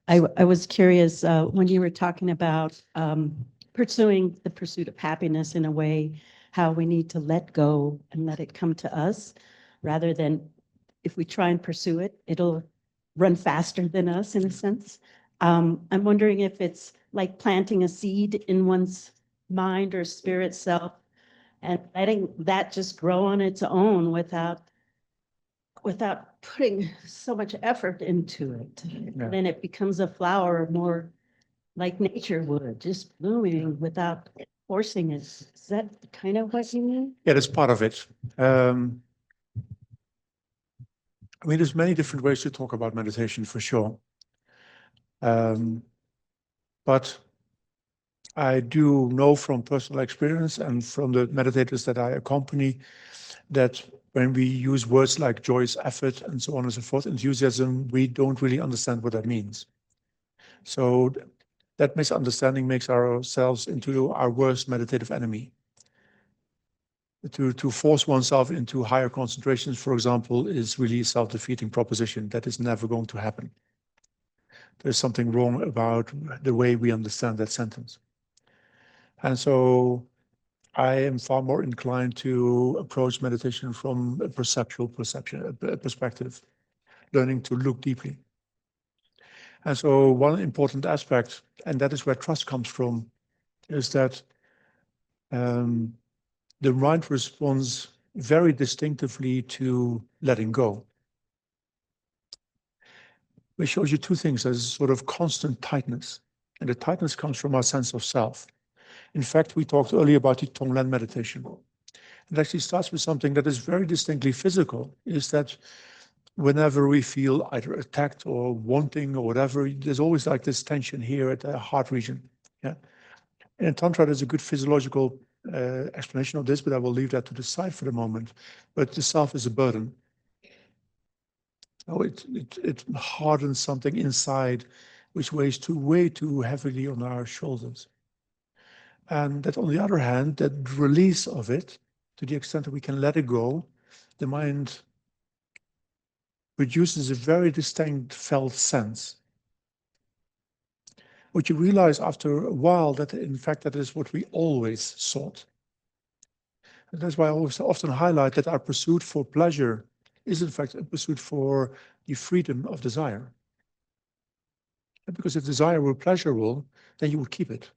I was curious when you were talking about pursuing the pursuit of happiness in a way, how we need to let go and let it come to us rather than if we try and pursue it, it'll run faster than us in a sense. I'm wondering if it's like planting a seed in one's mind or spirit self and letting that just grow on its own without putting so much effort into it. Yeah. Then it becomes a flower more like nature would, just blooming without forcing it. Is that kind of what you mean? Yeah, that's part of it. I mean, there's many different ways to talk about meditation for sure. But I do know from personal experience and from the meditators that I accompany that when we use words like joyous effort and so on and so forth, enthusiasm, we don't really understand what that means. So that misunderstanding makes ourselves into our worst meditative enemy. To force oneself into higher concentrations, for example, is really a self-defeating proposition. That is never going to happen. There's something wrong about the way we understand that sentence. And so I am far more inclined to approach meditation from a perceptual perspective, learning to look deeply. And so one important aspect, and that is where trust comes from, is that the mind responds very distinctively to letting go. Which shows you two things. There's sort of constant tightness, and the tightness comes from our sense of self. In fact, we talked earlier about the Tonglen meditation. It actually starts with something that is very distinctly physical, is that whenever we feel either attacked or wanting or whatever, there's always like this tension here at the heart region. Yeah. And in Tantra, there's a good physiological explanation of this, but I will leave that to the side for the moment. But the self is a burden. Oh, it hardens something inside, which weighs way too heavily on our shoulders. And that, on the other hand, that release of it, to the extent that we can let it go, the mind produces a very distinct felt sense. What you realize after a while that, in fact, that is what we always sought. And that's why I always often highlight that our pursuit for pleasure is, in fact, a pursuit for the freedom of desire. And because if desire were pleasurable, then you would keep it.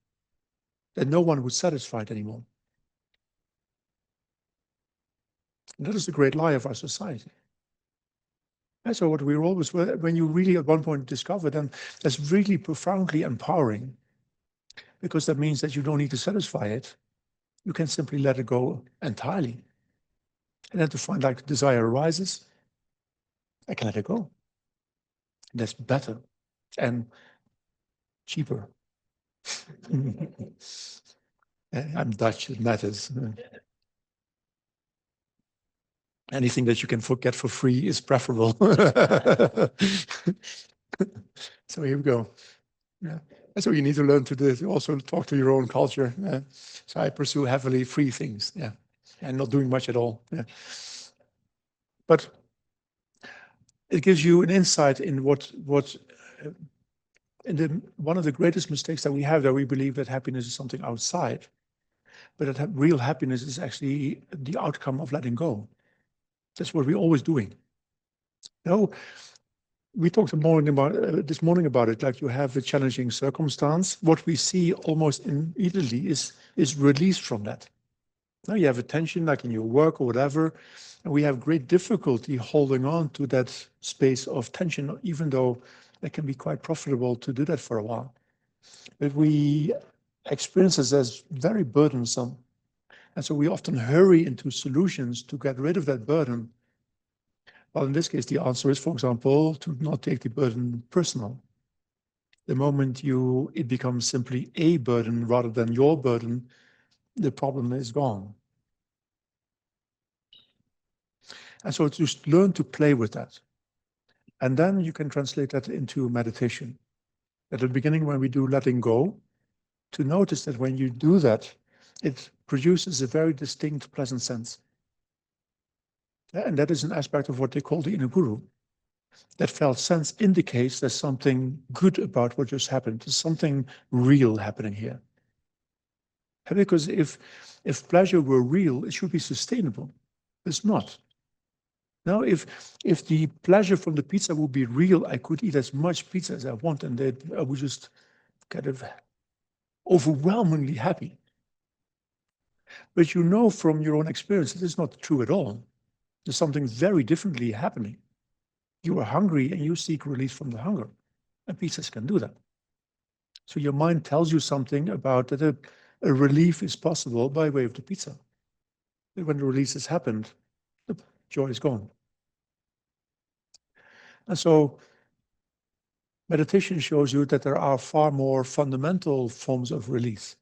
Then no one would satisfy it anymore. And that is the great lie of our society. And so what we're always, when you really at one point discover, then that's really profoundly empowering, because that means that you don't need to satisfy it. You can simply let it go entirely. And then to find like desire arises, I can let it go. And that's better and cheaper. I'm Dutch, it matters. Anything that you can get for free is preferable. So here we go. Yeah. And so you need to learn to also talk to your own culture. So I pursue heavily free things, yeah, and not doing much at all. Yeah. But it gives you an insight in one of the greatest mistakes that we have, that we believe that happiness is something outside, but that real happiness is actually the outcome of letting go. That's what we're always doing. No, we talked this morning about it, like you have a challenging circumstance. What we see almost immediately is release from that. Now you have a tension, like in your work or whatever, and we have great difficulty holding on to that space of tension, even though it can be quite profitable to do that for a while. But we experience this as very burdensome. And so we often hurry into solutions to get rid of that burden. Well, in this case, the answer is, for example, to not take the burden personal. The moment it becomes simply a burden rather than your burden, the problem is gone. And so just learn to play with that. And then you can translate that into meditation. At the beginning, when we do letting go, to notice that when you do that, it produces a very distinct, pleasant sense. And that is an aspect of what they call the inner guru. That felt sense indicates there's something good about what just happened. There's something real happening here. Because if pleasure were real, it should be sustainable. It's not. Now, if the pleasure from the pizza would be real, I could eat as much pizza as I want, and I would just kind of overwhelmingly happy. But you know from your own experience that it's not true at all. There's something very differently happening. You are hungry and you seek relief from the hunger, and pizzas can do that. So your mind tells you something about that a relief is possible by way of the pizza. But when the release has happened, the joy is gone. And so meditation shows you that there are far more fundamental forms of release.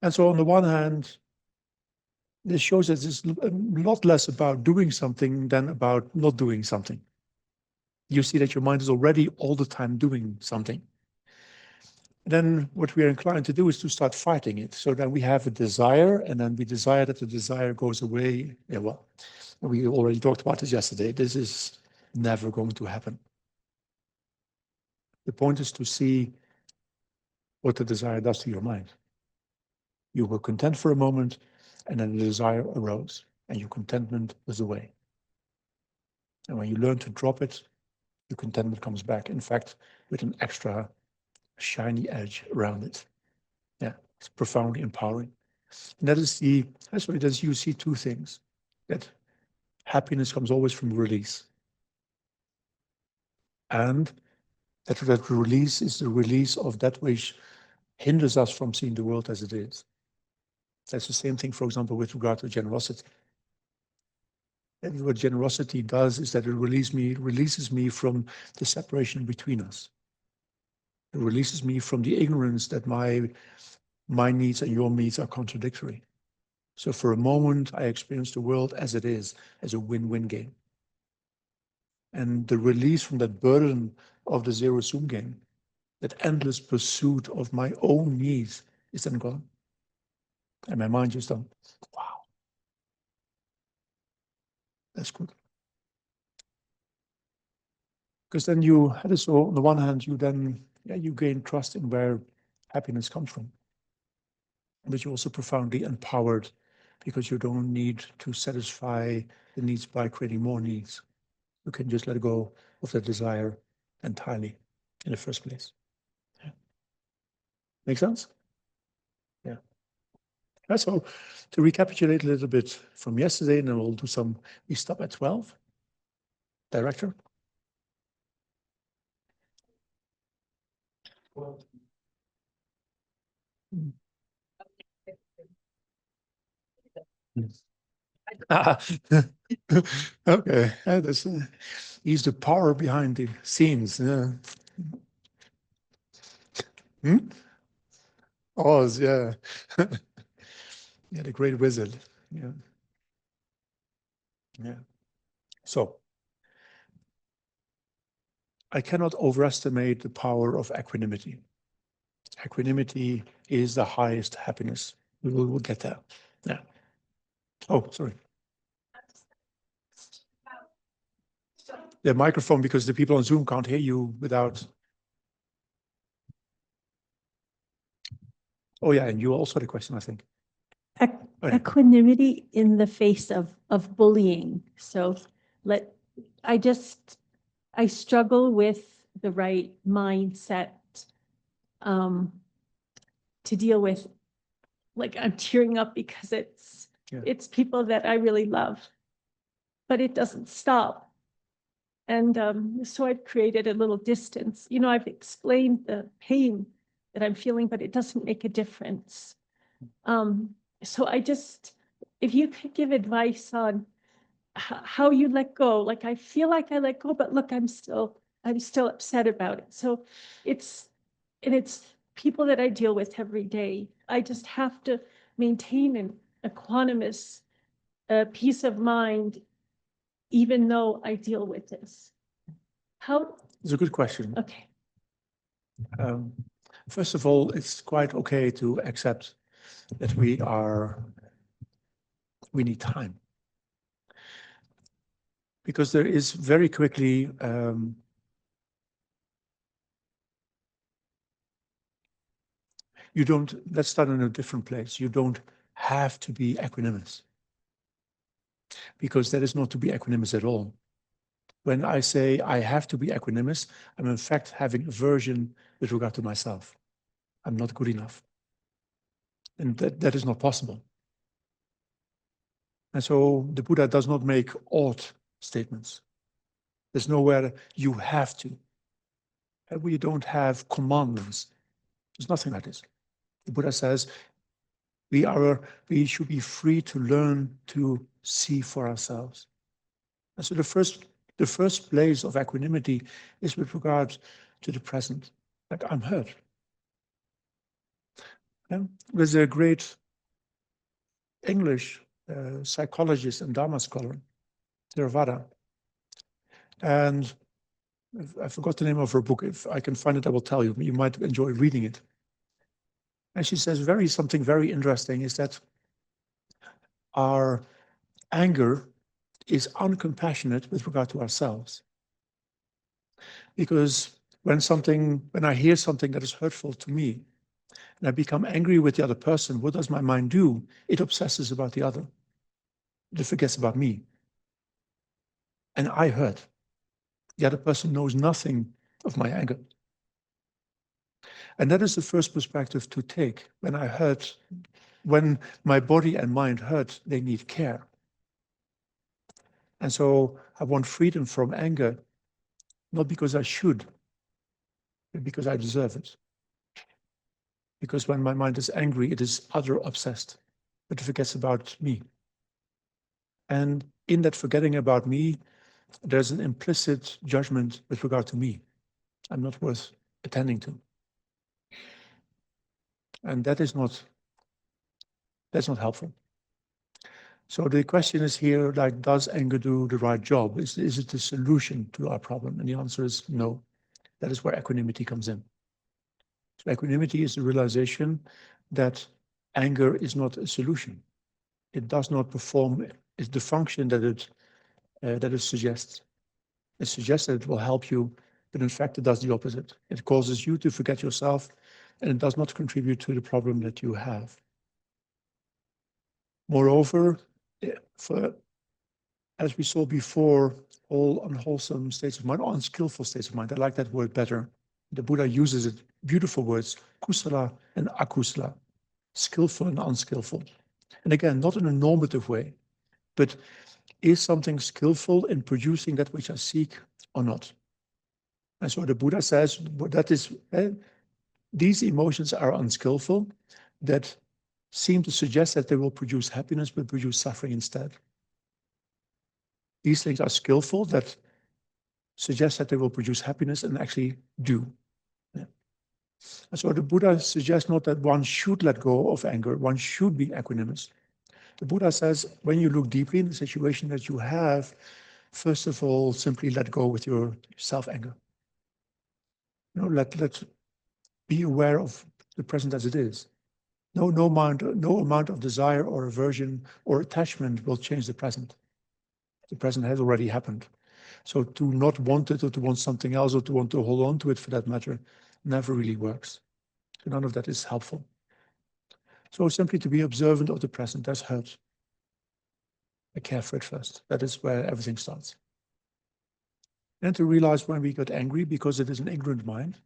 And so on the one hand, this shows that it's a lot less about doing something than about not doing something. You see that your mind is already all the time doing something. Then what we are inclined to do is to start fighting it. So then we have a desire, and then we desire that the desire goes away. Yeah, well, we already talked about this yesterday. This is never going to happen. The point is to see what the desire does to your mind. You were content for a moment, and then the desire arose, and your contentment was away. And when you learn to drop it, your contentment comes back. In fact, with an extra shiny edge around it. Yeah, it's profoundly empowering. And that's why you see two things. That happiness comes always from release. And that release is the release of that which hinders us from seeing the world as it is. That's the same thing, for example, with regard to generosity. And what generosity does is that it releases me from the separation between us. It releases me from the ignorance that my needs and your needs are contradictory. So for a moment, I experience the world as it is, as a win-win game. And the release from that burden of the zero-sum game, that endless pursuit of my own needs, is then gone. And my mind just done, wow, that's good. Because then so on the one hand, you gain trust in where happiness comes from. But you're also profoundly empowered because you don't need to satisfy the needs by creating more needs. You can just let go of that desire entirely in the first place. Yeah. Make sense? Yeah. So to recapitulate a little bit from yesterday, and then we'll do we stop at 12. Director? Okay, he's the power behind the scenes. Oz, yeah. Yeah, the great wizard. Yeah. Yeah. So I cannot overestimate the power of equanimity. Equanimity is the highest happiness. We'll get there. Yeah. Oh, sorry. The microphone, because the people on Zoom can't hear you without. Oh yeah, and you also had a question, I think. Equanimity in the face of bullying. So I struggle with the right mindset to deal with, like, I'm tearing up because it's people that I really love, but it doesn't stop. And so I've created a little distance. I've explained the pain that I'm feeling, but it doesn't make a difference. So if you could give advice on how you let go, like I feel like I let go, but look, I'm still upset about it. So it's people that I deal with every day. I just have to maintain an equanimous peace of mind, even though I deal with this. How? It's a good question. Okay. First of all, it's quite okay to accept that we need time. because there is very quickly let's start in a different place. You don't have to be equanimous, because that is not to be equanimous at all. When I say I have to be equanimous, I'm in fact having aversion with regard to myself. I'm not good enough. And that is not possible. And so the Buddha does not make ought statements. There's nowhere you have to. And we don't have commandments. There's nothing like this. The Buddha says we should be free to learn to see for ourselves. And so the first place of equanimity is with regard to the present. Like, I'm hurt. And there's a great English psychologist and Dharma scholar, Theravada, and I forgot the name of her book. If I can find it, I will tell you. You might enjoy reading it. And she says something very interesting is that our anger is uncompassionate with regard to ourselves. Because when I hear something that is hurtful to me, and I become angry with the other person, what does my mind do? It obsesses about the other. It forgets about me. And I hurt. The other person knows nothing of my anger. And that is the first perspective to take. When my body and mind hurt, they need care. And so I want freedom from anger, not because I should, but because I deserve it. Because when my mind is angry, it is other obsessed, but it forgets about me. And in that forgetting about me, there's an implicit judgment with regard to me. I'm not worth attending to. And that's not helpful. So the question is here, like, does anger do the right job? Is it the solution to our problem? And the answer is no. That is where equanimity comes in. So equanimity is the realization that anger is not a solution. It does not perform the function that it suggests. It suggests that it will help you, but in fact it does the opposite. It causes you to forget yourself, and it does not contribute to the problem that you have. Moreover, as we saw before, all unwholesome states of mind, or unskillful states of mind, I like that word better. The Buddha uses it, beautiful words, kusala and akusala, skillful and unskillful. And again, not in a normative way, but is something skillful in producing that which I seek or not? And so the Buddha says these emotions are unskillful, that seem to suggest that they will produce happiness, but produce suffering instead. These things are skillful, that suggest that they will produce happiness, and actually do. Yeah. And so the Buddha suggests not that one should let go of anger, one should be equanimous. The Buddha says, when you look deeply in the situation that you have, first of all, simply let go with your self-anger. Let's be aware of the present as it is. No amount of desire or aversion or attachment will change the present. The present has already happened. So to not want it, or to want something else, or to want to hold on to it for that matter, never really works. So none of that is helpful. So simply to be observant of the present, that's hurt. I care for it first. That is where everything starts. And to realize when we get angry, because it is an ignorant mind.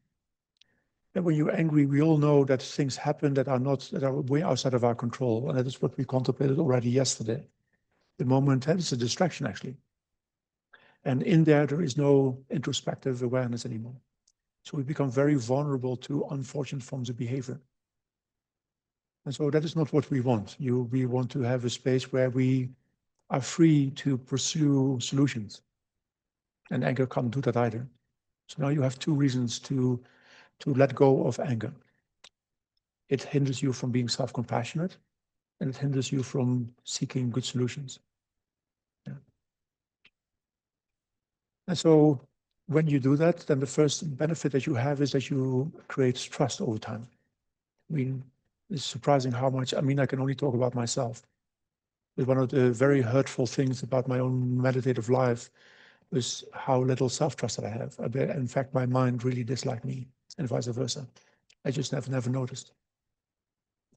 And when you're angry, we all know that things happen that are way outside of our control. And that is what we contemplated already yesterday. The moment is a distraction, actually. And in there is no introspective awareness anymore. So we become very vulnerable to unfortunate forms of behavior. And so that is not what we want. We want to have a space where we are free to pursue solutions. And anger can't do that either. So now you have two reasons to let go of anger. It hinders you from being self-compassionate, and it hinders you from seeking good solutions. Yeah. And so when you do that, then the first benefit that you have is that you create trust over time. I mean, it's surprising how much, I can only talk about myself. But one of the very hurtful things about my own meditative life was how little self-trust that I have. In fact, my mind really disliked me, and vice versa. I just never noticed.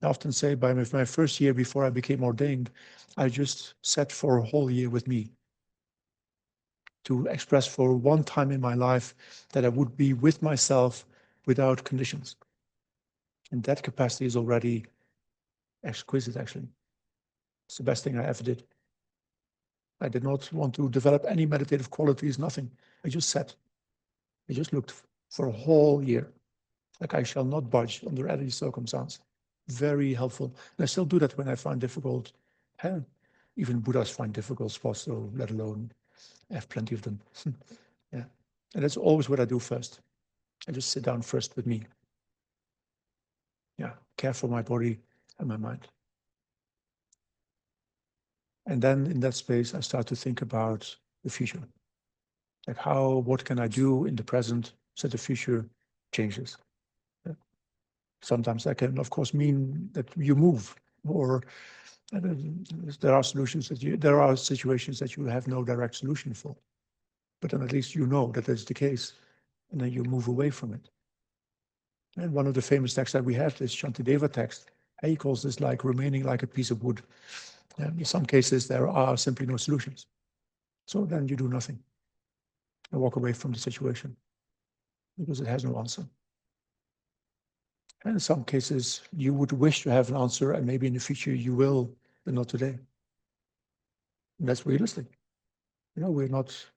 I often say by my first year before I became ordained, I just sat for a whole year with me to express for one time in my life that I would be with myself without conditions. And that capacity is already exquisite, actually. It's the best thing I ever did. I did not want to develop any meditative qualities, nothing. I just sat. I just looked for a whole year, like I shall not budge under any circumstance. Very helpful. And I still do that when I find difficult. Even Buddhas find difficult spots, so let alone I have plenty of them. Yeah. And that's always what I do first. I just sit down first with me. Yeah, care for my body and my mind. And then in that space, I start to think about the future. Like what can I do in the present so the future changes? Yeah. Sometimes that can, of course, mean that you move, or there are situations that you have no direct solution for. But then at least you know that that's the case, and then you move away from it. And one of the famous texts that we have, this Shantideva text, he calls this like remaining like a piece of wood. In some cases, there are simply no solutions. So then you do nothing and walk away from the situation because it has no answer. And in some cases, you would wish to have an answer, and maybe in the future you will, but not today. And that's realistic. We're not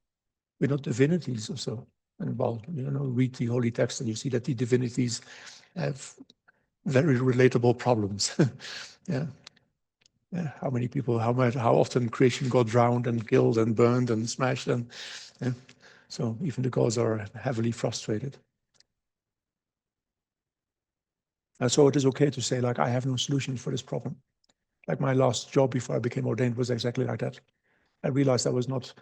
divinities or so. And well, read the holy text and you see that the divinities have very relatable problems. Yeah. Yeah. How many people, how often creation got drowned and killed and burned and smashed, and yeah. So even the gods are heavily frustrated. And so it is okay to say, like, I have no solution for this problem. Like my last job before I became ordained was exactly like that. I realized I was not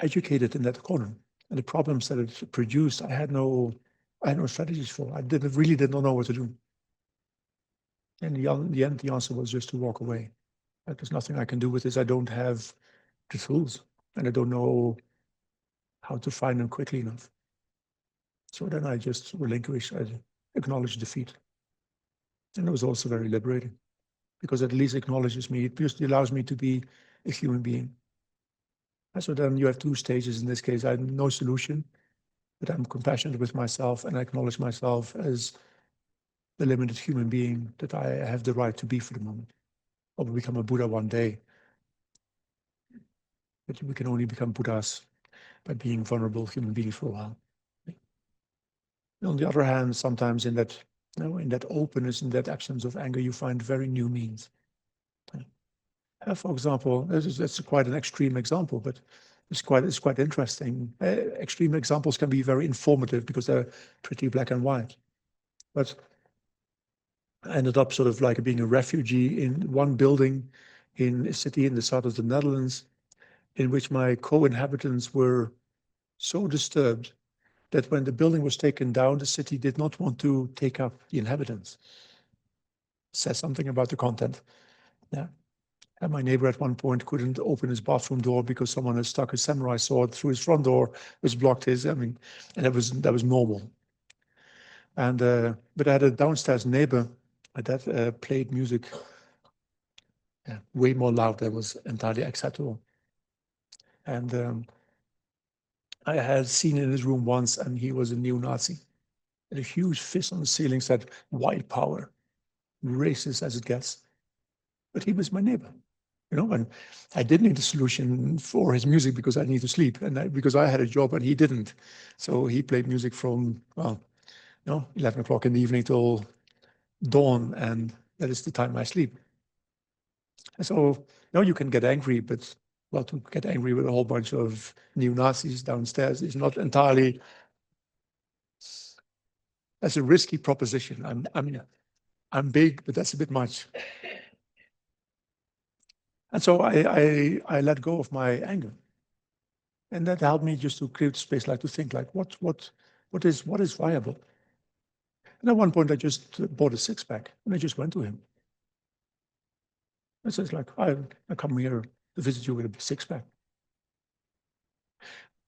educated in that corner, and the problems that it produced, I had no strategies for. I really did not know what to do. And in the end, the answer was just to walk away. Like, there's nothing I can do with this. I don't have the tools, and I don't know how to find them quickly enough. So then I just relinquished, I acknowledged defeat. And it was also very liberating, because it at least acknowledges me. It just allows me to be a human being. And so then you have two stages. In this case, I have no solution, but I'm compassionate with myself, and I acknowledge myself as the limited human being that I have the right to be for the moment. I will become a Buddha one day, but we can only become Buddhas by being vulnerable human beings for a while. On the other hand, sometimes in that openness, in that absence of anger, you find very new means. For example, that's quite an extreme example, but it's quite interesting. Extreme examples can be very informative because they're pretty black and white. But I ended up sort of like being a refugee in one building in a city in the south of the Netherlands, in which my co-inhabitants were so disturbed that when the building was taken down, the city did not want to take up the inhabitants. Says something about the content. Yeah. And my neighbor at one point couldn't open his bathroom door because someone had stuck a samurai sword through his front door, which blocked his. And that was normal. And but I had a downstairs neighbor that played music way more loud than was entirely acceptable. And I had seen in his room once, and he was a neo-Nazi. And a huge fist on the ceiling said, "White power, racist as it gets." But he was my neighbor, and I did need a solution for his music because I need to sleep, and because I had a job and he didn't. So he played music from, 11 o'clock in the evening till dawn, and that is the time I sleep. And so, you can get angry, but to get angry with a whole bunch of neo-Nazis downstairs is not entirely, that's a risky proposition. I'm big, but that's a bit much. And so I let go of my anger. And that helped me just to create space, like to think, like what is viable. And at one point I just bought a six-pack and I just went to him. And so it's like, I come here to visit you with a six-pack.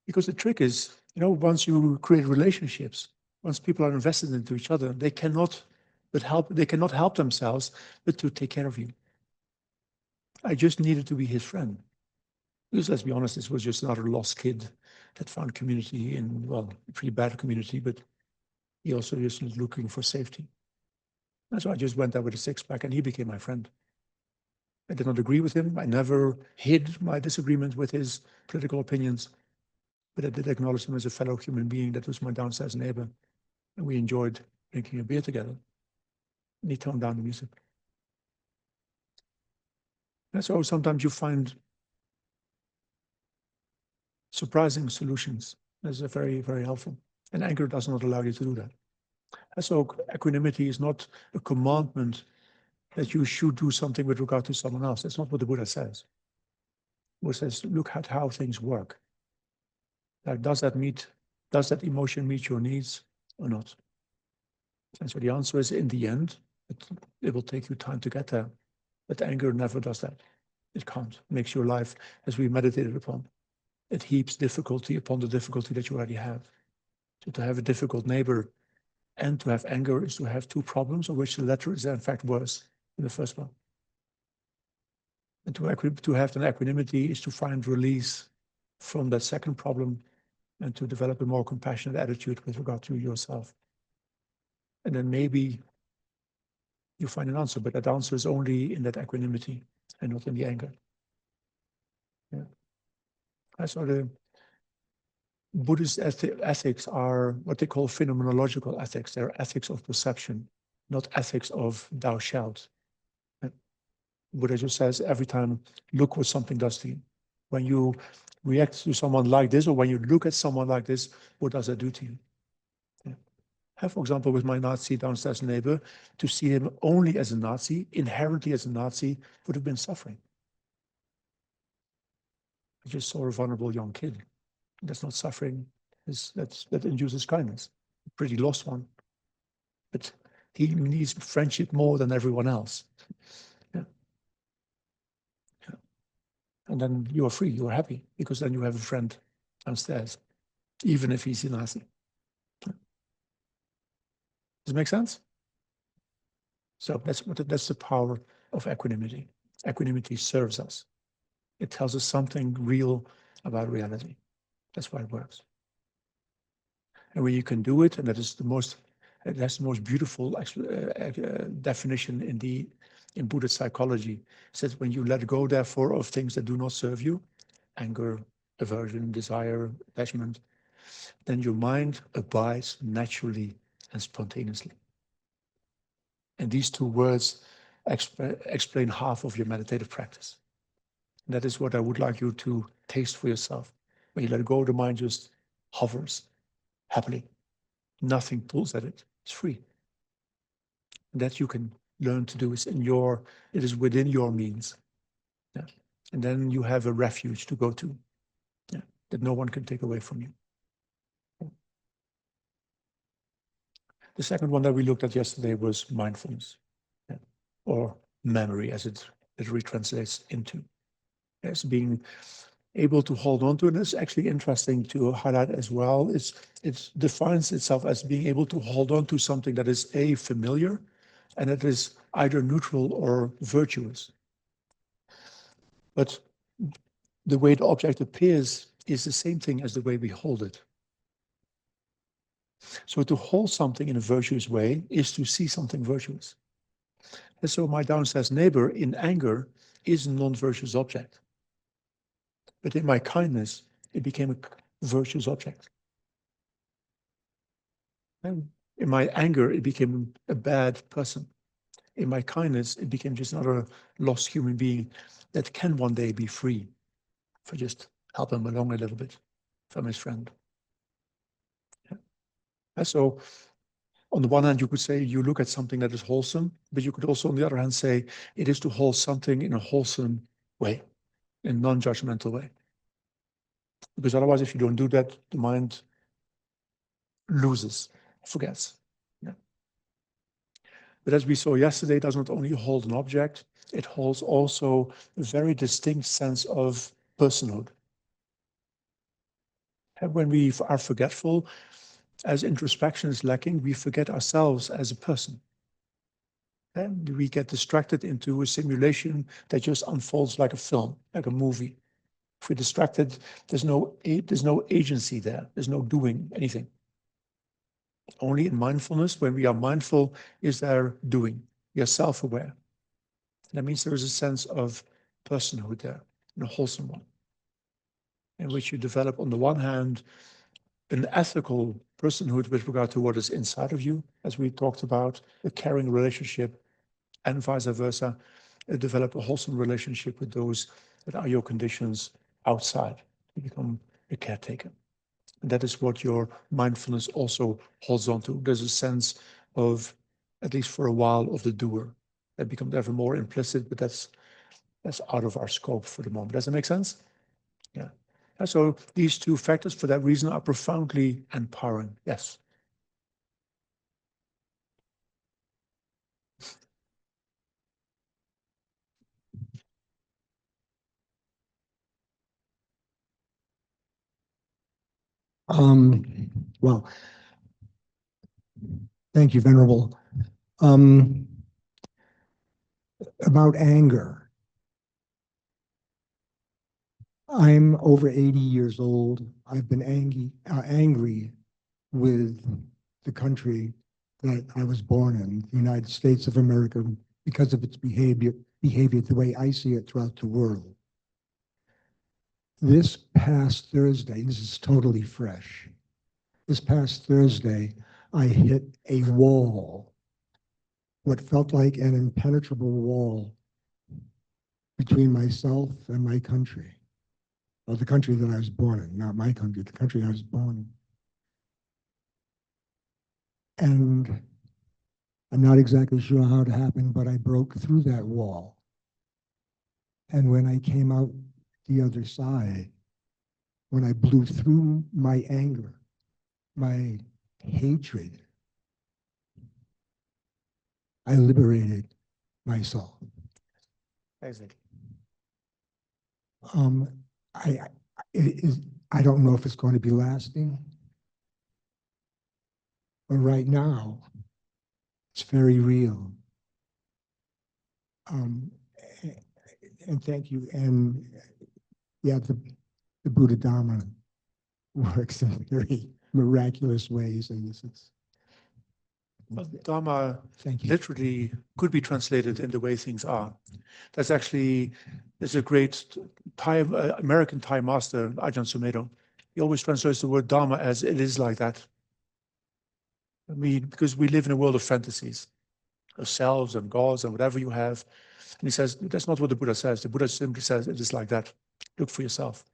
Because the trick is, once you create relationships, once people are invested into each other, they cannot help themselves but to take care of you. I just needed to be his friend. Because let's be honest, this was just another lost kid that found community in, well, a pretty bad community, but he also just was looking for safety. And so I just went there with a six-pack and he became my friend. I did not agree with him. I never hid my disagreement with his political opinions, but I did acknowledge him as a fellow human being that was my downstairs neighbor. And we enjoyed drinking a beer together. And he toned down the music. And so sometimes you find surprising solutions. That's very, very helpful. And anger does not allow you to do that. And so equanimity is not a commandment that you should do something with regard to someone else. That's not what the Buddha says. The Buddha says, look at how things work. Like, does that emotion meet your needs or not? And so the answer is, in the end, it will take you time to get there. But anger never does that. It can't. It makes your life, as we meditated upon, it heaps difficulty upon the difficulty that you already have. So to have a difficult neighbor and to have anger is to have two problems, of which the latter is in fact worse than the first one. And to have an equanimity is to find release from that second problem and to develop a more compassionate attitude with regard to yourself. And then maybe you find an answer, but that answer is only in that equanimity and not in the anger. Yeah. So the Buddhist ethics are what they call phenomenological ethics. They're ethics of perception, not ethics of thou shalt. Buddha just says every time, look what something does to you. When you react to someone like this, or when you look at someone like this, what does that do to you? Yeah. For example, with my Nazi downstairs neighbor, to see him only as a Nazi, inherently as a Nazi, would have been suffering. I just saw a vulnerable young kid. That's not suffering. That induces kindness. A pretty lost one. But he needs friendship more than everyone else. Yeah. Yeah. And then you are free, you are happy, because then you have a friend downstairs, even if he's a Nazi. Yeah. Does it make sense? So that's the power of equanimity. Equanimity serves us. It tells us something real about reality. That's why it works. And when you can do it, and that's the most beautiful definition in Buddhist psychology. It says when you let go, therefore, of things that do not serve you, anger, aversion, desire, attachment, then your mind abides naturally and spontaneously. And these two words explain half of your meditative practice. And that is what I would like you to taste for yourself. When you let go, the mind just hovers happily. Nothing pulls at it. It's free. And that you can learn to do it is within your means. Yeah. And then you have a refuge to go to. Yeah. That no one can take away from you. The second one that we looked at yesterday was mindfulness, yeah, or memory, as it retranslates into, as being able to hold on to. And it's actually interesting to highlight as well. It defines itself as being able to hold on to something that is familiar, and it is either neutral or virtuous. But the way the object appears is the same thing as the way we hold it. So to hold something in a virtuous way is to see something virtuous. And so my downstairs neighbor in anger is a non-virtuous object. But in my kindness, it became a virtuous object. And in my anger, it became a bad person. In my kindness, it became just another lost human being that can one day be free, if I just help him along a little bit from his friend. Yeah. And so on the one hand, you could say you look at something that is wholesome, but you could also, on the other hand, say it is to hold something in a wholesome way, in a non-judgmental way. Because otherwise, if you don't do that, the mind loses, forgets. Yeah. But as we saw yesterday, it does not only hold an object, it holds also a very distinct sense of personhood. And when we are forgetful, as introspection is lacking, we forget ourselves as a person. And we get distracted into a simulation that just unfolds like a film, like a movie. If we're distracted, there's no agency there. There's no doing anything. Only in mindfulness, when we are mindful, is there doing. We are self-aware. That means there is a sense of personhood there, and a wholesome one, in which you develop, on the one hand, an ethical personhood with regard to what is inside of you, as we talked about, a caring relationship, and vice versa, develop a wholesome relationship with those that are your conditions outside. You become a caretaker. And that is what your mindfulness also holds on to. There's a sense of, at least for a while, of the doer. That becomes ever more implicit, but that's out of our scope for the moment. Does that make sense? Yeah. So these two factors, for that reason, are profoundly empowering. Yes. Well, thank you, Venerable. About anger. I'm over 80 years old. I've been angry with the country that I was born in, the United States of America, because of its behavior the way I see it throughout the world. This past Thursday, this is totally fresh. This past Thursday, I hit a wall, what felt like an impenetrable wall between myself and my country, or the country that I was born in, not my country, the country I was born in. And I'm not exactly sure how it happened, but I broke through that wall. And when I came out the other side, when I blew through my anger, my hatred, I liberated myself. Exactly. I I don't know if it's going to be lasting, but right now, it's very real. And thank you. And yeah, the Buddha Dharma works in very miraculous ways, and this is. But Dharma Thank you. literally could be translated in the way things are. There's a great American Thai master, Ajahn Sumedho. He always translates the word Dharma as it is like that. I mean, because we live in a world of fantasies, of selves and gods and whatever you have. And he says, that's not what the Buddha says. The Buddha simply says, it is like that. Look for yourself.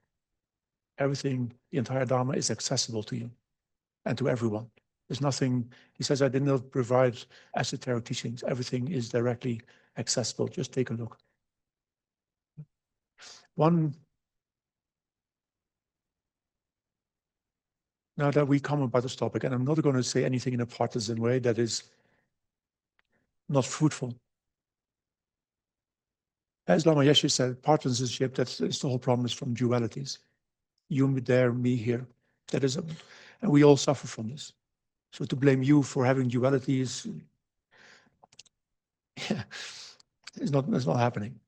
Everything, the entire Dharma is accessible to you and to everyone. There's nothing, he says, I did not provide esoteric teachings. Everything is directly accessible. Just take a look. Now that we come about this topic, and I'm not going to say anything in a partisan way that is not fruitful. As Lama Yeshe said, partisanship, that's the whole problem, is from dualities. You there, me here. That is, and we all suffer from this. So to blame you for having dualities, yeah, it's not happening.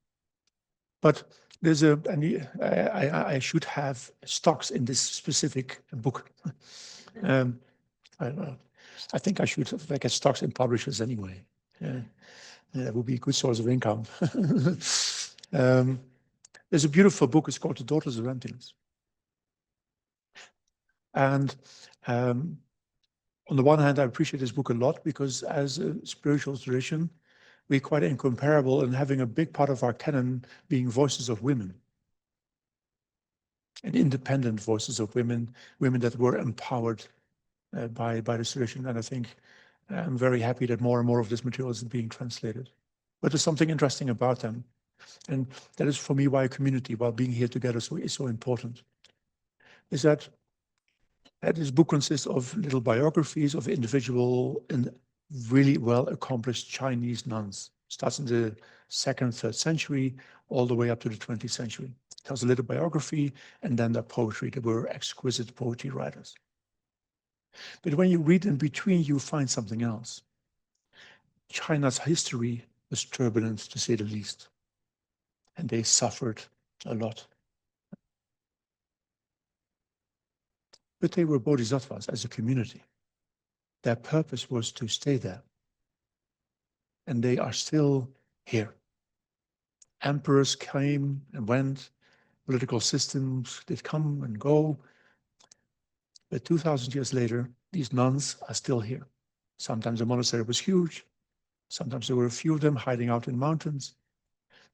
But there's and I should have stocks in this specific book. I think I should get stocks in publishers anyway. Yeah. That would be a good source of income. There's a beautiful book. It's called The Daughters of Emptiness. And on the one hand, I appreciate this book a lot because as a spiritual tradition, we're quite incomparable in having a big part of our canon being voices of women. And independent voices of women that were empowered by the tradition. And I think I'm very happy that more and more of this material is being translated. But there's something interesting about them. And that is for me why a community, while being here together, is so important. Is that this book consists of little biographies of individual really well accomplished Chinese nuns. Starts in the 2nd, 3rd century, all the way up to the 20th century. Tells a little biography and then their poetry. They were exquisite poetry writers. But when you read in between, you find something else. China's history was turbulent, to say the least, and they suffered a lot. But they were bodhisattvas as a community. Their purpose was to stay there. And they are still here. Emperors came and went, political systems did come and go. But 2,000 years later, these nuns are still here. Sometimes the monastery was huge. Sometimes there were a few of them hiding out in mountains.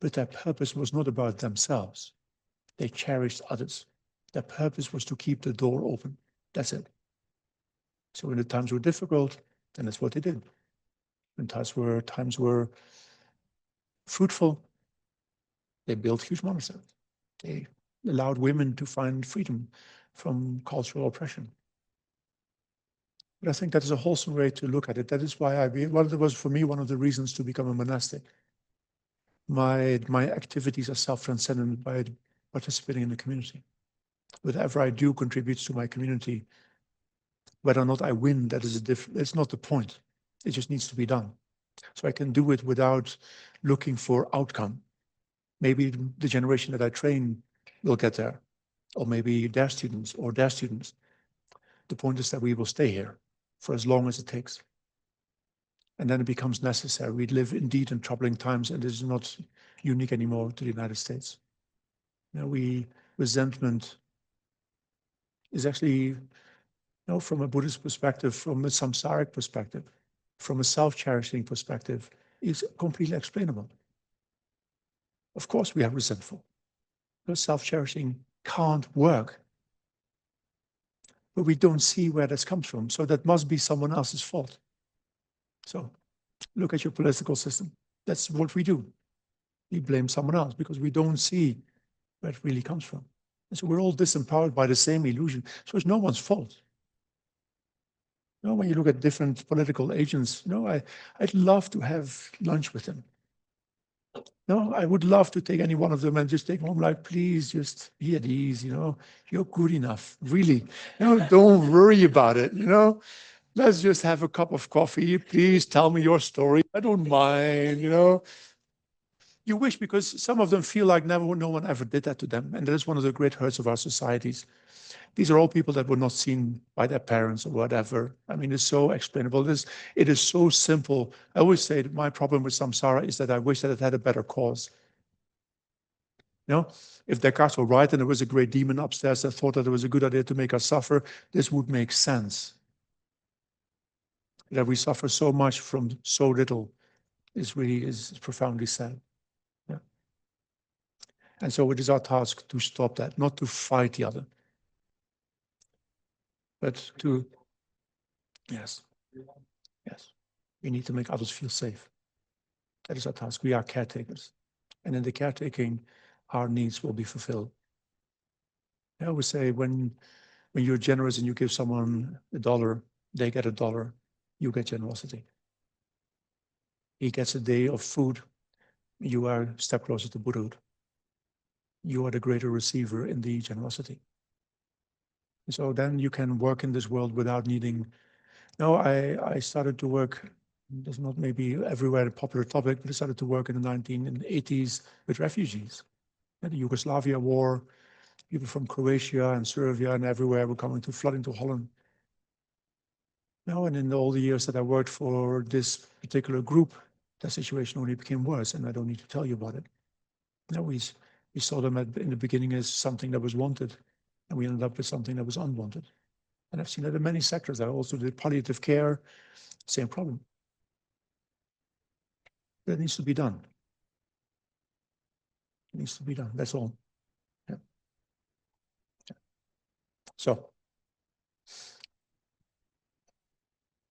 But their purpose was not about themselves. They cherished others. Their purpose was to keep the door open. That's it. So when the times were difficult, then that's what they did. When times were fruitful, they built huge monasteries. They allowed women to find freedom from cultural oppression. But I think that is a wholesome way to look at it. That is why that was for me one of the reasons to become a monastic. My activities are self-transcendent by participating in the community. Whatever I do contributes to my community. Whether or not I win, that is it's not the point. It just needs to be done. So I can do it without looking for outcome. Maybe the generation that I train will get there, or maybe their students or their students. The point is that we will stay here for as long as it takes. And then it becomes necessary. We live indeed in troubling times, and it is not unique anymore to the United States. Resentment is actually, from a Buddhist perspective, from a samsaric perspective, from a self-cherishing perspective, is completely explainable. Of course we are resentful, because self-cherishing can't work. But we don't see where this comes from, so that must be someone else's fault. So look at your political system. That's what we do. We blame someone else because we don't see where it really comes from. And so we're all disempowered by the same illusion. So it's no one's fault. When you look at different political agents, I'd love to have lunch with them. I would love to take any one of them and just take home, like, please just be at ease, you're good enough, really. Don't worry about it, Let's just have a cup of coffee. Please tell me your story. I don't mind, You wish, because some of them feel like no one ever did that to them. And that is one of the great hurts of our societies. These are all people that were not seen by their parents or whatever. I mean, it's so explainable. It is so simple. I always say that my problem with samsara is that I wish that it had a better cause. If Descartes were right and there was a great demon upstairs that thought that it was a good idea to make us suffer, this would make sense. That we suffer so much from so little is profoundly sad. Yeah. And so it is our task to stop that, not to fight the other, but to, yes, we need to make others feel safe. That is our task. We are caretakers. And in the caretaking, our needs will be fulfilled. I always say when you're generous and you give someone $1, they get $1, you get generosity. He gets a day of food, you are a step closer to Buddhahood. You are the greater receiver in the generosity. So then you can work in this world without needing. I started to work, that's not maybe everywhere a popular topic, but I started to work in the 1980s with refugees. The Yugoslavia war, people from Croatia and Serbia and everywhere were coming to flood into Holland. And in all the years that I worked for this particular group, the situation only became worse, and I don't need to tell you about it. We saw them in the beginning as something that was wanted, and we ended up with something that was unwanted. And I've seen that in many sectors. I also did palliative care, same problem. That needs to be done. It needs to be done, that's all. Yeah. So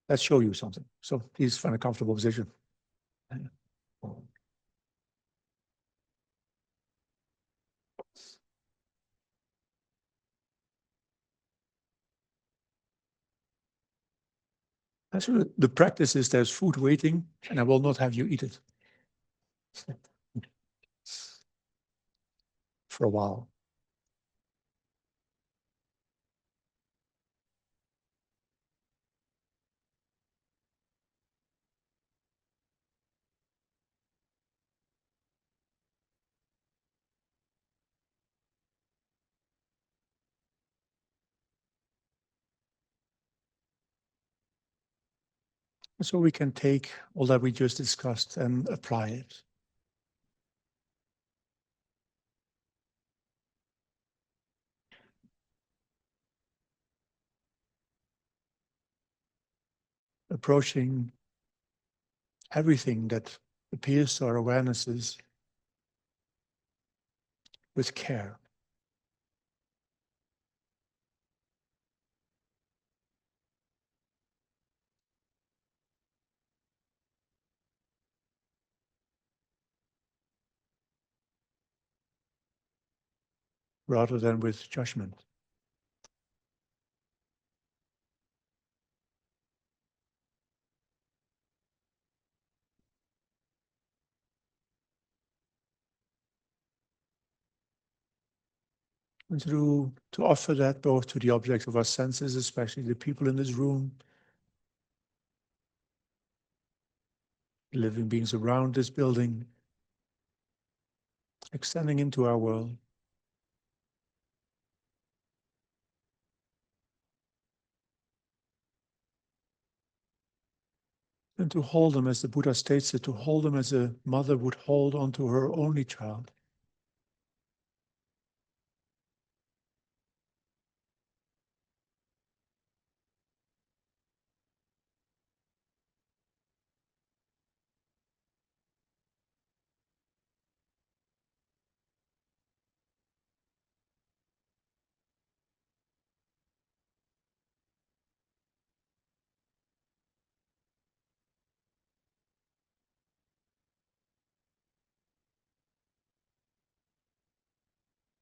let's show you something. So please find a comfortable position. And so the practice is there's food waiting, and I will not have you eat it for a while. And so we can take all that we just discussed and apply it. Approaching everything that appears to our awarenesses with care. Rather than with judgment. And to offer that both to the objects of our senses, especially the people in this room, the living beings around this building, extending into our world. And to hold them, as the Buddha states it, to hold them as a mother would hold onto her only child.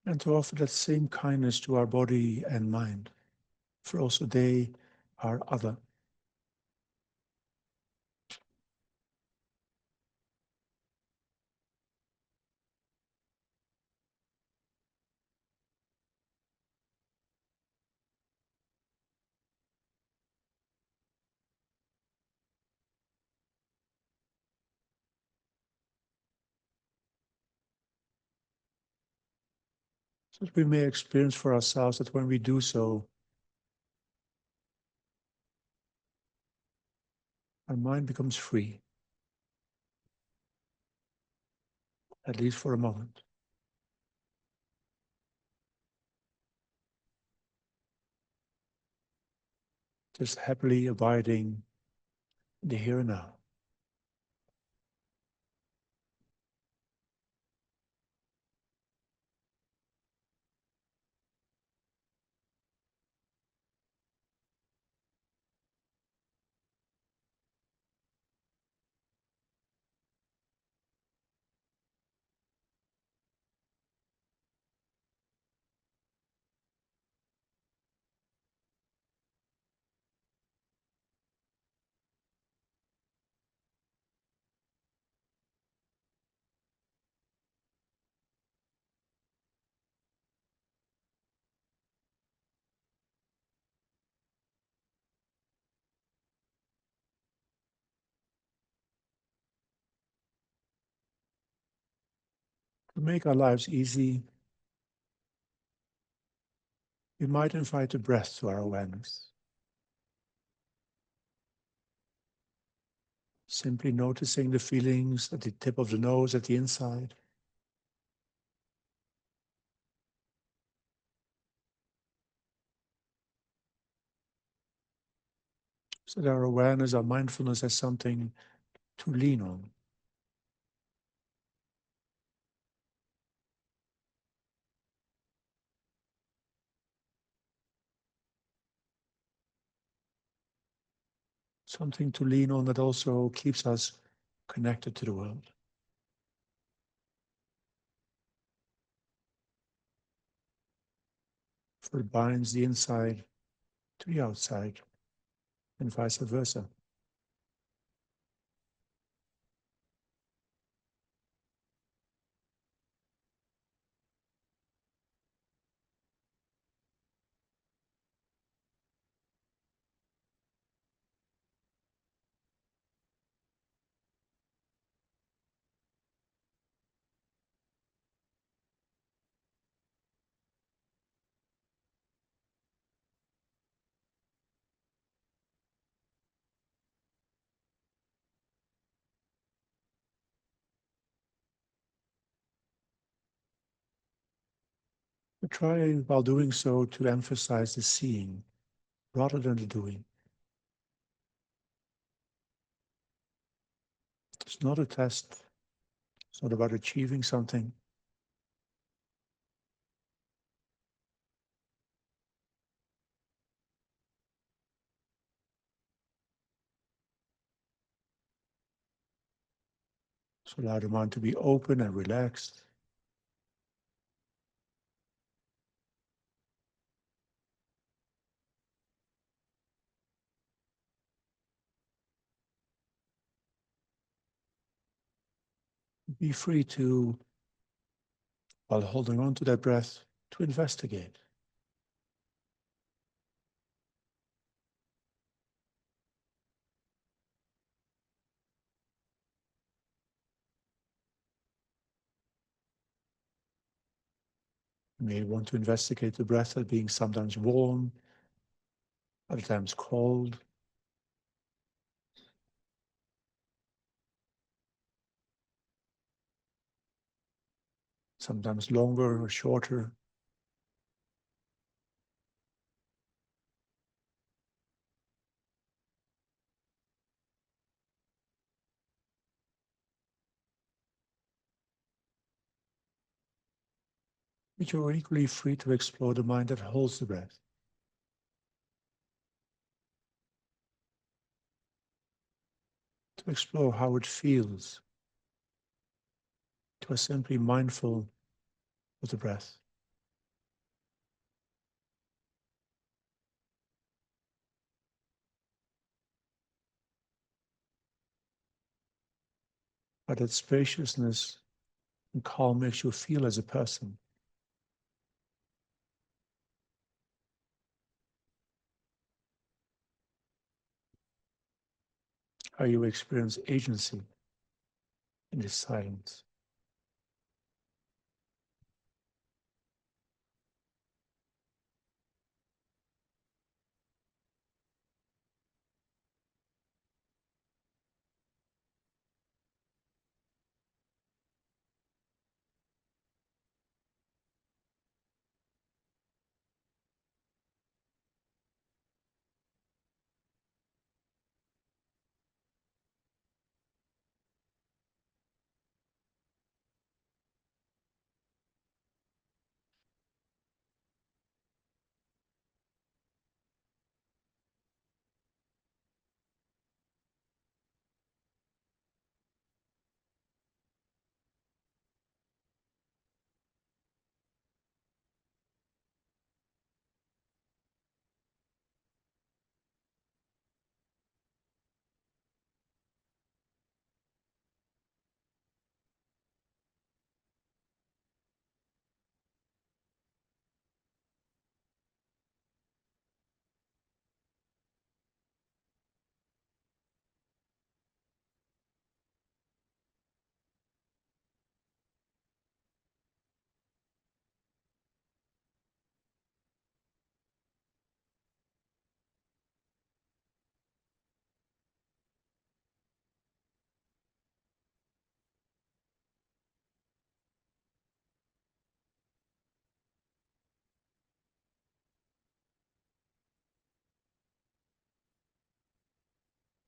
And to offer that same kindness to our body and mind, for also they are other. So that we may experience for ourselves that when we do so, our mind becomes free, at least for a moment. Just happily abiding in the here and now. To make our lives easy, we might invite the breath to our awareness. Simply noticing the feelings at the tip of the nose, at the inside. So that our awareness, our mindfulness has something to lean on. Something to lean on that also keeps us connected to the world. For it binds the inside to the outside. and vice versa. But try while doing so to emphasize the seeing rather than the doing. It's not a test. It's not about achieving something. So allow the mind to be open and relaxed. Be free to, while holding on to that breath, to investigate. You may want to investigate the breath as being sometimes warm, other times cold. Sometimes longer or shorter. But you're equally free to explore the mind that holds the breath. To explore how it feels. To be simply mindful of the breath. How that spaciousness and calm makes you feel as a person. How you experience agency in this silence.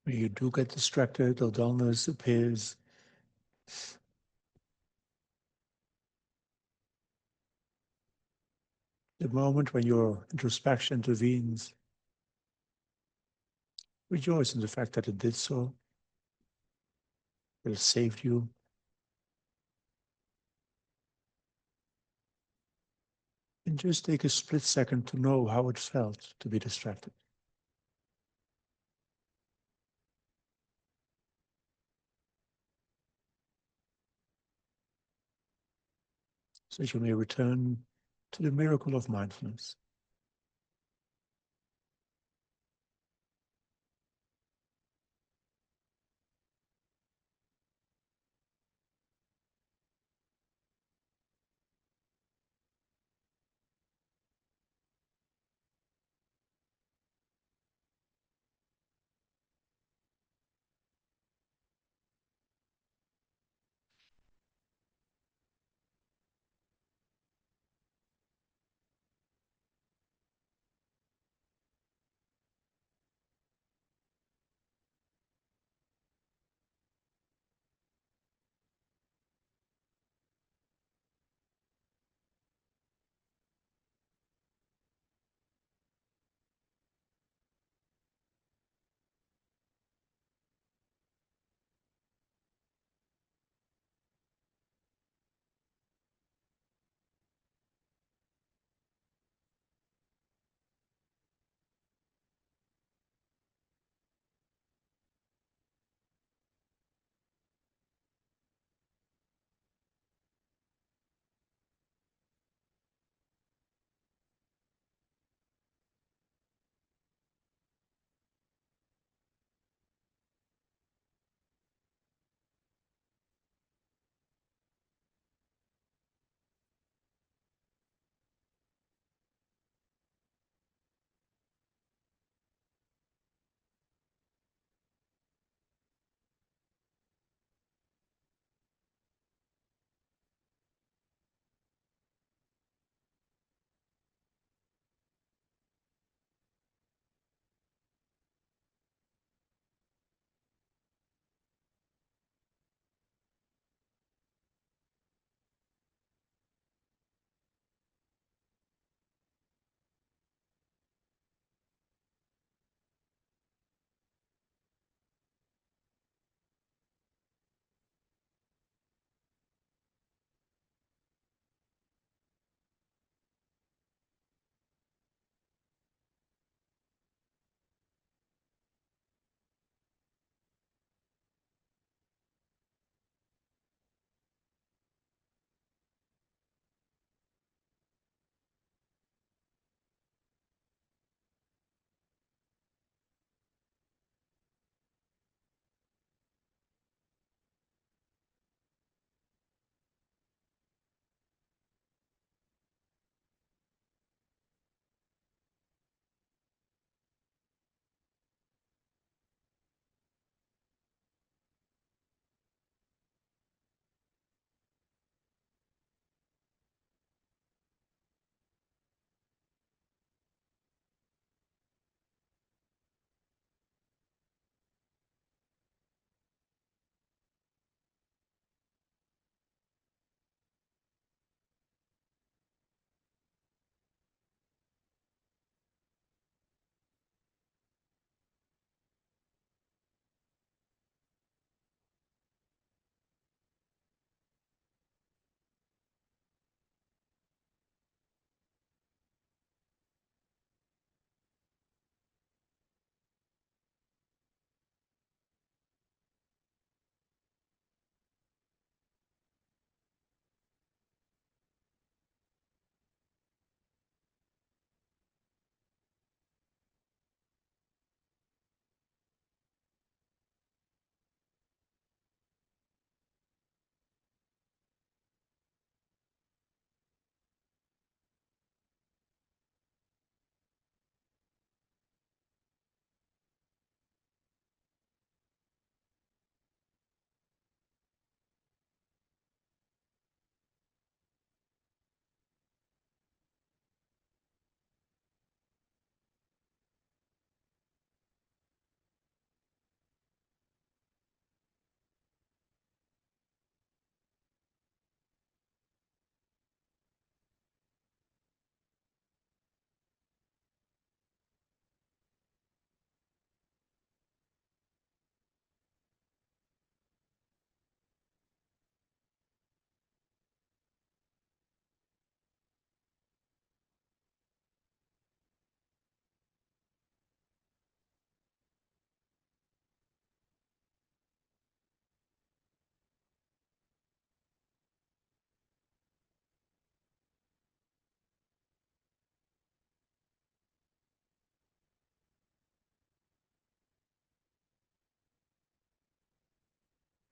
When you do get distracted or dullness appears, the moment when your introspection intervenes, rejoice in the fact that it did so, that it saved you. And just take a split second to know how it felt to be distracted. so that you may return to the miracle of mindfulness.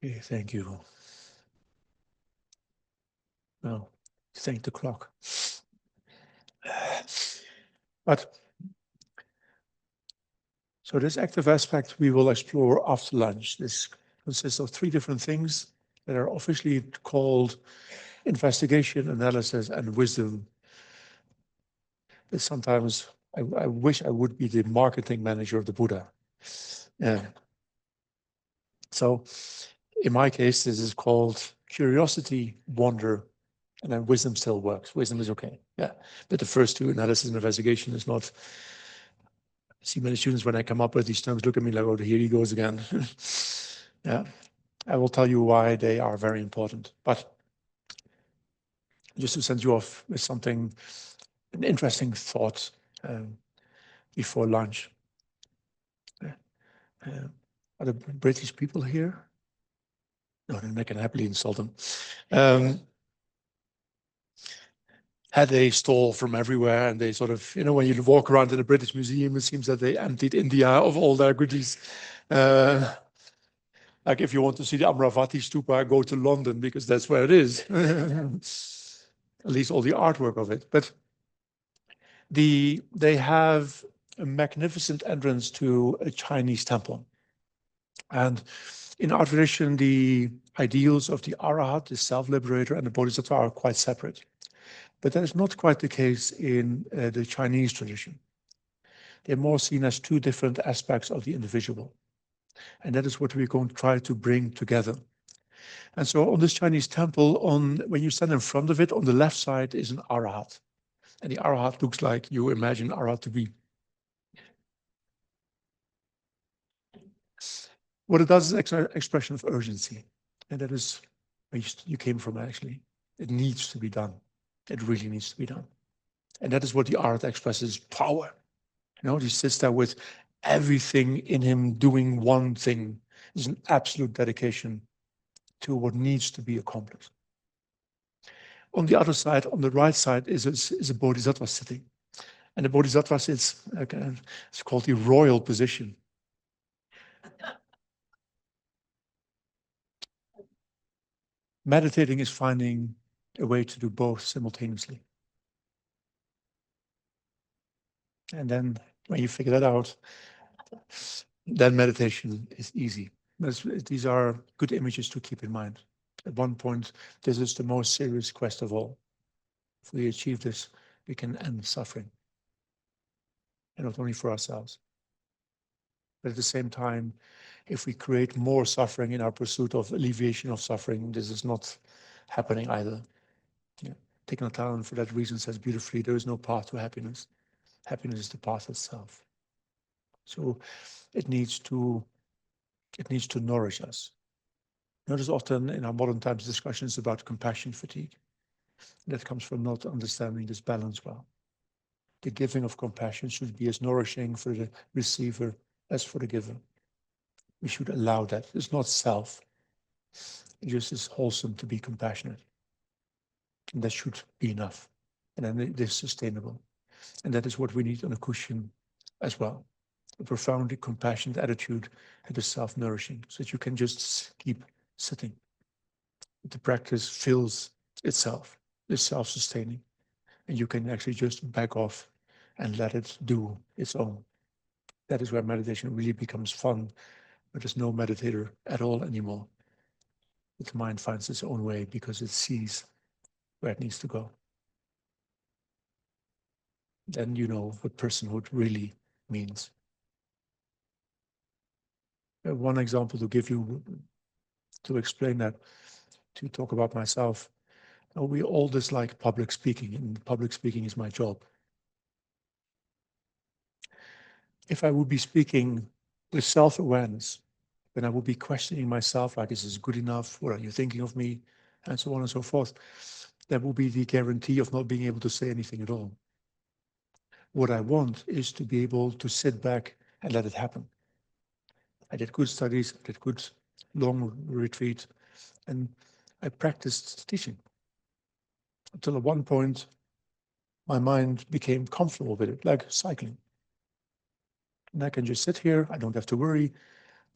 Okay, thank you. Well, thank the clock. But so this active aspect we will explore after lunch. This consists of 3 different things that are officially called investigation, analysis, and wisdom. But sometimes I wish I would be the marketing manager of the Buddha. Yeah. So in my case, this is called curiosity, wonder, and then wisdom still works. Wisdom is okay. Yeah. But the first 2, analysis and investigation, is not. I see many students when I come up with these terms look at me like, oh, here he goes again. Yeah. I will tell you why they are very important. But just to send you off with something, an interesting thought before lunch. Are the British people here? No, then I can happily insult them. Had they stole from everywhere, and they sort of, when you walk around in a British museum, it seems that they emptied India of all their goodies. Like if you want to see the Amravati Stupa, go to London because that's where it is. At least all the artwork of it. But they have a magnificent entrance to a Chinese temple. And in our tradition, the ideals of the Arahat, the self-liberator, and the Bodhisattva are quite separate. But that is not quite the case in the Chinese tradition. They're more seen as 2 different aspects of the individual. And that is what we're going to try to bring together. And so on this Chinese temple, when you stand in front of it, on the left side is an Arahat. And the Arahat looks like you imagine Arahat to be. What it does is an expression of urgency. And that is where you came from, actually. It needs to be done. It really needs to be done. And that is what the Arahat expresses, power. He sits there with everything in him doing one thing. It's an absolute dedication to what needs to be accomplished. On the other side, on the right side, is a bodhisattva sitting. And the bodhisattva sits, it's called the royal position. Meditating is finding a way to do both simultaneously. And then when you figure that out, then meditation is easy. These are good images to keep in mind. At one point, this is the most serious quest of all. If we achieve this, we can end suffering. And not only for ourselves. But at the same time, if we create more suffering in our pursuit of alleviation of suffering, this is not happening either. Yeah. Thich Nhat Hanh, for that reason, says beautifully, there is no path to happiness. Happiness is the path itself. So it needs to nourish us. Notice often in our modern times discussions about compassion fatigue. That comes from not understanding this balance well. The giving of compassion should be as nourishing for the receiver as for the giver. We should allow that. It's not self. It just is wholesome to be compassionate. And that should be enough. And then it is sustainable. And that is what we need on a cushion as well. A profoundly compassionate attitude that is self-nourishing, so that you can just keep sitting. The practice fills itself, is self-sustaining. And you can actually just back off and let it do its own. That is where meditation really becomes fun, but there's no meditator at all anymore. The mind finds its own way because it sees where it needs to go. Then you know what personhood really means. One example to give you, to explain that, to talk about myself. We all dislike public speaking, and public speaking is my job. If I would be speaking with self-awareness, then I would be questioning myself, like, is this good enough? What are you thinking of me? And so on and so forth. That would be the guarantee of not being able to say anything at all. What I want is to be able to sit back and let it happen. I did good studies, I did good long retreat, and I practiced teaching. Until at one point, my mind became comfortable with it, like cycling. And I can just sit here, I don't have to worry.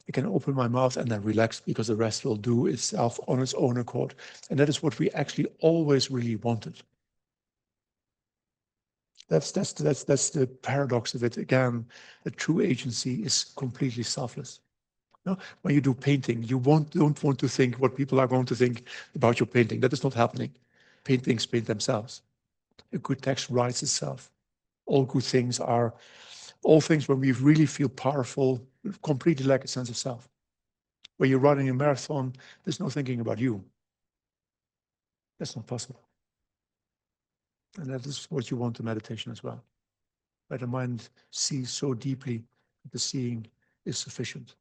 I can open my mouth and then relax because the rest will do itself on its own accord. And that is what we actually always really wanted. That's the paradox of it. Again, the true agency is completely selfless. No? When you do painting, you don't want to think what people are going to think about your painting. That is not happening. Paintings paint themselves. A good text writes itself. All good things are, all things when we really feel powerful, completely lack a sense of self. When you're running a marathon, there's no thinking about you. That's not possible. And that is what you want in meditation as well. Where the mind sees so deeply that the seeing is sufficient.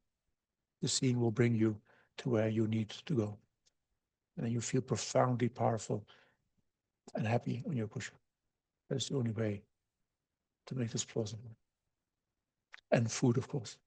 The seeing will bring you to where you need to go. And then you feel profoundly powerful and happy on your push. That's the only way to make this plausible. And food, of course.